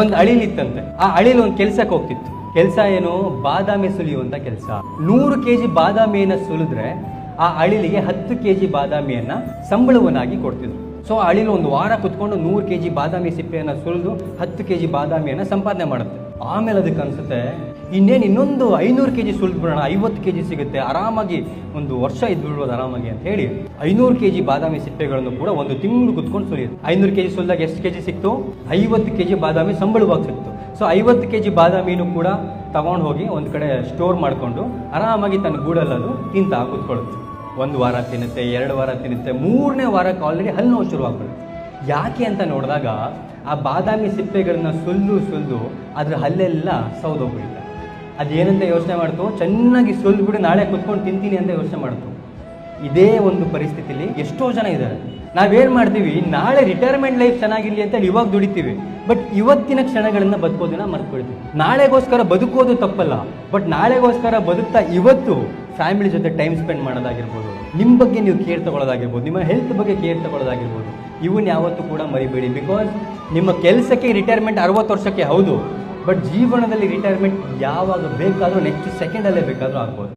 ಒಂದು ಅಳಿಲಿತ್ತಂತೆ. ಆ ಅಳಿಲು ಒಂದು ಕೆಲ್ಸಕ್ಕೆ ಹೋಗ್ತಿತ್ತು. ಕೆಲಸ ಏನು? ಬಾದಾಮಿ ಸುಲಿಯುವಂತ ಕೆಲಸ. 100 kg ಬಾದಾಮಿಯನ್ನ ಸುಲಿದ್ರೆ ಆ ಅಳಿಲಿಗೆ 10 kg ಬಾದಾಮಿಯನ್ನ ಸಂಬಳವನ್ನಾಗಿ ಕೊಡ್ತಿದ್ರು. ಸೊ ಆ ಅಳಿಲು ಒಂದು ವಾರ ಕುತ್ಕೊಂಡು 100 kg ಬಾದಾಮಿ ಸಿಪ್ಪೆಯನ್ನ ಸುಲಿದು 10 kg ಬಾದಾಮಿಯನ್ನ ಸಂಪಾದನೆ ಮಾಡುತ್ತೆ. ಆಮೇಲೆ ಅದಕ್ಕೆ ಅನ್ಸುತ್ತೆ, ಇನ್ನೊಂದು 500 kg ಸುಲಿದು ಬಿಡೋಣ, 50 kg ಸಿಗುತ್ತೆ, ಆರಾಮಾಗಿ ಒಂದು ವರ್ಷ ಇದ್ಬಿಡ್ಬೋದು ಆರಾಮಾಗಿ ಅಂತ ಹೇಳಿ 500 kg ಬಾದಾಮಿ ಸಿಪ್ಪೆಗಳನ್ನು ಕೂಡ ಒಂದು ತಿಂಗಳು ಕುತ್ಕೊಂಡು ಸುಲಿಯುತ್ತೆ. 500 kg ಸುಲಿದಾಗ ಎಷ್ಟು kg ಸಿಕ್ತು? 50 kg ಬಾದಾಮಿ ಸಂಬಳವಾಗಿ ಸಿಕ್ತು. ಸೊ 50 kg ಬಾದಾಮಿನೂ ಕೂಡ ತಗೊಂಡು ಹೋಗಿ ಒಂದು ಕಡೆ ಸ್ಟೋರ್ ಮಾಡಿಕೊಂಡು ಆರಾಮಾಗಿ ತನ್ನ ಗೂಡಲ್ಲದು ತಿಂತಾ ಕೂತ್ಕೊಳ್ಳುತ್ತೆ. 1 ವಾರ ತಿನ್ನುತ್ತೆ, 2 ವಾರ ತಿನ್ನುತ್ತೆ, 3ನೇ ವಾರಕ್ಕೆ ಆಲ್ರೆಡಿ ಹಲ್ಲು ನೋವು ಶುರುವಾಗ್ಬಿಡುತ್ತೆ. ಯಾಕೆ ಅಂತ ನೋಡಿದಾಗ ಆ ಬಾದಾಮಿ ಸಿಪ್ಪೆಗಳನ್ನ ಸುಲಿದು ಅದ್ರ ಹಲ್ಲೆಲ್ಲ ಸೌದೋಗ್ಬಿಡುತ್ತೆ. ಅದೇನಂತ ಯೋಚನೆ ಮಾಡ್ತು, ಚೆನ್ನಾಗಿ ಸುಲಿದ್ಬಿಟ್ಟು ನಾಳೆ ಕುತ್ಕೊಂಡು ತಿಂತೀನಿ ಅಂತ ಯೋಚನೆ ಮಾಡ್ತು. ಇದೇ ಒಂದು ಪರಿಸ್ಥಿತಿಲಿ ಎಷ್ಟೋ ಜನ ಇದ್ದಾರೆ. ನಾವೇನು ಮಾಡ್ತೀವಿ, ನಾಳೆ ರಿಟೈರ್ಮೆಂಟ್ ಲೈಫ್ ಚೆನ್ನಾಗಿರಲಿ ಅಂತೇಳಿ ಇವಾಗ ದುಡಿತೀವಿ, ಬಟ್ ಇವತ್ತಿನ ಕ್ಷಣಗಳನ್ನ ಬದುಕೋದನ್ನ ಮರ್ತ್ಕೊಳ್ತೀವಿ. ನಾಳೆಗೋಸ್ಕರ ಬದುಕೋದು ತಪ್ಪಲ್ಲ, ಬಟ್ ನಾಳೆಗೋಸ್ಕರ ಬದುಕ್ತಾ ಇವತ್ತು ಫ್ಯಾಮಿಲಿ ಜೊತೆ ಟೈಮ್ ಸ್ಪೆಂಡ್ ಮಾಡೋದಾಗಿರ್ಬೋದು, ನಿಮ್ಮ ಬಗ್ಗೆ ನೀವು ಕೇರ್ ತಗೊಳ್ಳೋದಾಗಿರ್ಬೋದು, ನಿಮ್ಮ ಹೆಲ್ತ್ ಬಗ್ಗೆ ಕೇರ್ ತಗೊಳ್ಳೋದಾಗಿರ್ಬೋದು, ಇವನ್ನ ಯಾವತ್ತೂ ಕೂಡ ಮರಿಬೇಡಿ. ಬಿಕಾಸ್ ನಿಮ್ಮ ಕೆಲಸಕ್ಕೆ ರಿಟೈರ್ಮೆಂಟ್ 60 ವರ್ಷಕ್ಕೆ ಹೌದು, ಬಟ್ ಜೀವನದಲ್ಲಿ ರಿಟೈರ್ಮೆಂಟ್ ಯಾವಾಗ ಬೇಕಾದರೂ ನೆಕ್ಸ್ಟ್ ಸೆಕೆಂಡಲ್ಲೇ ಬೇಕಾದರೂ ಆಗ್ಬೋದು.